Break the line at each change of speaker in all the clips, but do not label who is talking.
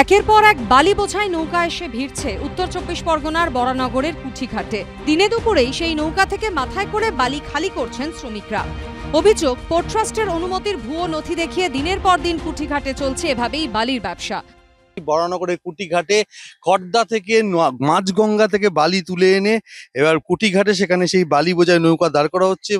একের পর এক বালি বোঝাই নৌকা এসে ভিড়ছে উত্তর চব্বিশ পরগনার বরানগরের কুঠিঘাটে। দিনে দুপুরেই সেই নৌকা থেকে মাথায় করে বালি খালি করছেন শ্রমিকরা। অভিযোগ, পোর্ট ট্রাস্টের অনুমতির ভুয়ো নথি দেখিয়ে দিনের পর দিন কুঠিঘাটে চলছে এভাবেই বালির ব্যবসা।
বরানগরের কুঠিঘাটে খড়দা থেকে মাঝগঙ্গা থেকে বালি তুলে এনে এবার কুঠিঘাটে সেখানে সেই বালি বোঝায় নৌকা দাঁড় করানো হচ্ছে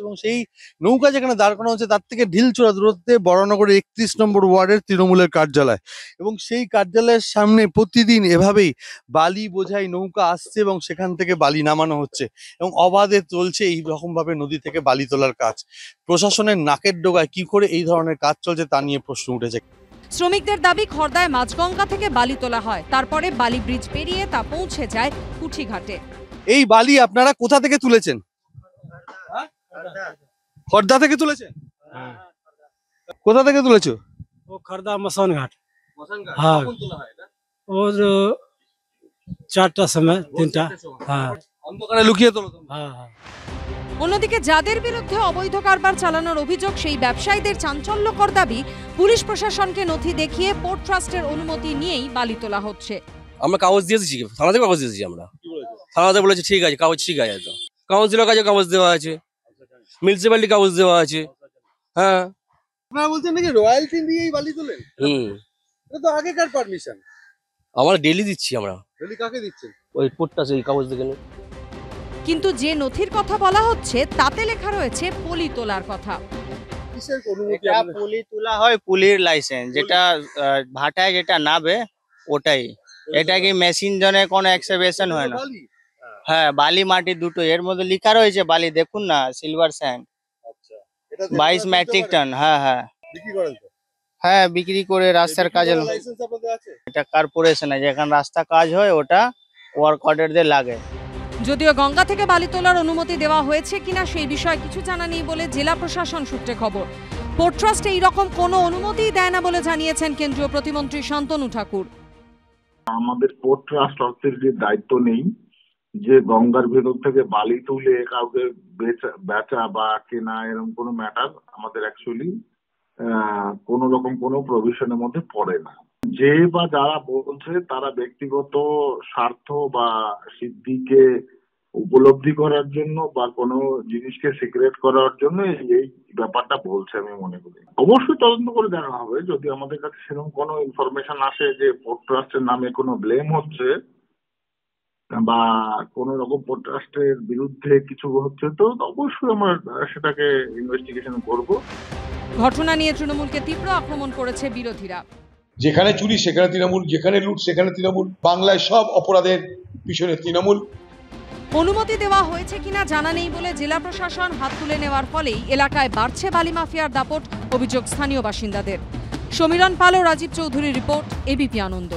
এবং সেই নৌকা যেখানে দাঁড় করানো হচ্ছে তার থেকে ঢিলছোড়া দূরত্বে বরানগরের 31 নম্বর ওয়ার্ডের তৃণমূলের কার্যালয়, এবং সেই কার্যালয়ের সামনে প্রতিদিন এভাবেই বালি বোঝাই নৌকা আসছে এবং সেখান থেকে বালি নামানো হচ্ছে এবং অবাধে চলছে এই রকম ভাবে নদী থেকে বালি তোলার কাজ। প্রশাসনের নাকের ডোগায় কি করে এই ধরনের কাজ চলছে তা নিয়ে প্রশ্ন উঠেছে।
শ্রমিকদের দাবি, খড়দায় মাঝগঙ্গা থেকে বালি তোলা হয়, তারপরে বালি ব্রিজ পেরিয়ে তা পৌঁছে যায় কুঠিঘাটে।
এই বালি আপনারা কোথা থেকে তুলেছেন? খড়দা থেকে তুলেছেন? কোথা থেকে তুলেছো?
वो खरदा मसान घाट। हाँ, और 4টা समय 3টা। हाँ,
অন্ধকারে লুকিয়ে তোলো।
हाँ, हाँ।
অন্যদিকে যাদের বিরুদ্ধে অবৈধ কারবার চালানোর অভিযোগ, সেই ব্যবসায়ীদের চাঞ্চল্যকর দাবি, পুলিশ প্রশাসনকে নথি দেখিয়ে পোর্ট ট্রাস্টের অনুমতি নিয়েই বালি তোলা হচ্ছে।
আমরা কাগজ দিয়েছি, থানাতে কাগজ দিয়েছি, আমরা থানাতে বলেছি ঠিক আছে, কাগজ ঠিক আছে, তো কাউন্সিলের কাছে কাগজ দেওয়া আছে, মিউনিসিপ্যালিটি কাগজ দেওয়া আছে। হ্যাঁ,
আপনারা বলছেন নাকি রয়্যালটি দিয়েই বালি তোলেন? এটা তো আগেকার পারমিশন।
আমরা ডেলি দিচ্ছি। আমরা
ডেলি কাকে দিচ্ছেন?
ওই পোর্টটা সেই কাগজ দেখে নিন।
কিন্তু যে নথির কথা বলা হচ্ছে তাতে লেখা রয়েছে পলি তোলার কথা।
কিসের অনুমতি?
এটা পুলি তোলা হয়, পুলির লাইসেন্স, যেটা ভাটায় যেটা নাবে ওটাই। এটা কি মেশিন জনে কোনো এক্সিবিশন হয় না। হ্যাঁ, বালি মাটি দুটো, এর মধ্যে লেখা রয়েছে বালি, দেখুন না, সিলভার স্যান্ড।
আচ্ছা,
22 মেট্রিক টন। হ্যাঁ হ্যাঁ
বিক্রি করেন তো?
হ্যাঁ, বিক্রি করে রাস্তার কাজে।
লাইসেন্স আপনাদের আছে?
এটা কর্পোরেশনে যেখানে রাস্তা কাজ হয় ওটা ওয়ার্ক অর্ডারদের লাগে।
যদিও গঙ্গা থেকে বালি তোলার অনুমতি দেওয়া হয়েছে কিনা সেই বিষয়ে কিছু জানা নেই বলে জেলা প্রশাসন সূত্রে খবর। পোর্ট ট্রাস্ট এইরকম কোনো অনুমতিই দেয় না বলে জানিয়েছেন কেন্দ্রীয় প্রতিমন্ত্রী শান্তনু ঠাকুর।
আমাদের পোর্ট ট্রাস্ট অথরিটির দায়িত্ব নেই যে গঙ্গার ভেতর থেকে বালি তুলে কাউকে বেচা বা কেনা, এরকম কোনো ম্যাটার আমাদের অ্যাকচুয়ালি কোনো রকম কোনো প্রভিশনের মধ্যে পড়ে না। যে বা যারা বলছে তারা ব্যক্তিগত স্বার্থ বা সিদ্ধিকে উপলব্ধি করার জন্য বা কোনো জিনিসকে সিক্রেট করার জন্য এই ব্যাপারটা বলছে আমি মনে করি। অবশ্যই তদন্ত করে দেখা হবে, যদি আমাদের কাছে সেরকম কোনো ইনফরমেশন আসে যে পোর্ট ট্রাস্টের নামে কোনো ব্লেম হচ্ছে বা কোন রকম পোর্ট ট্রাস্টের বিরুদ্ধে কিছু হচ্ছে, তো অবশ্যই আমরা সেটাকে ইনভেস্টিগেশন করব।
ঘটনা নিয়ে তৃণমূলকে তীব্র আক্রমণ করেছে বিরোধীরা।
যেখানে চুরি সেখানে তৃণমূল, যেখানে লুট সেখানে তৃণমূল, বাংলায় সব অপরাধের পিছনে তৃণমূল।
অনুমতি দেওয়া হয়েছে কিনা জানা নেই বলে জেলা প্রশাসন হাত তুলে নেওয়ার ফলেই এলাকায় বাড়ছে বালি মাফিয়ার দাপট, অভিযোগ স্থানীয় বাসিন্দাদের। সমীরণ পাল ও রাজীব চৌধুরীর রিপোর্ট, এবিপি আনন্দ।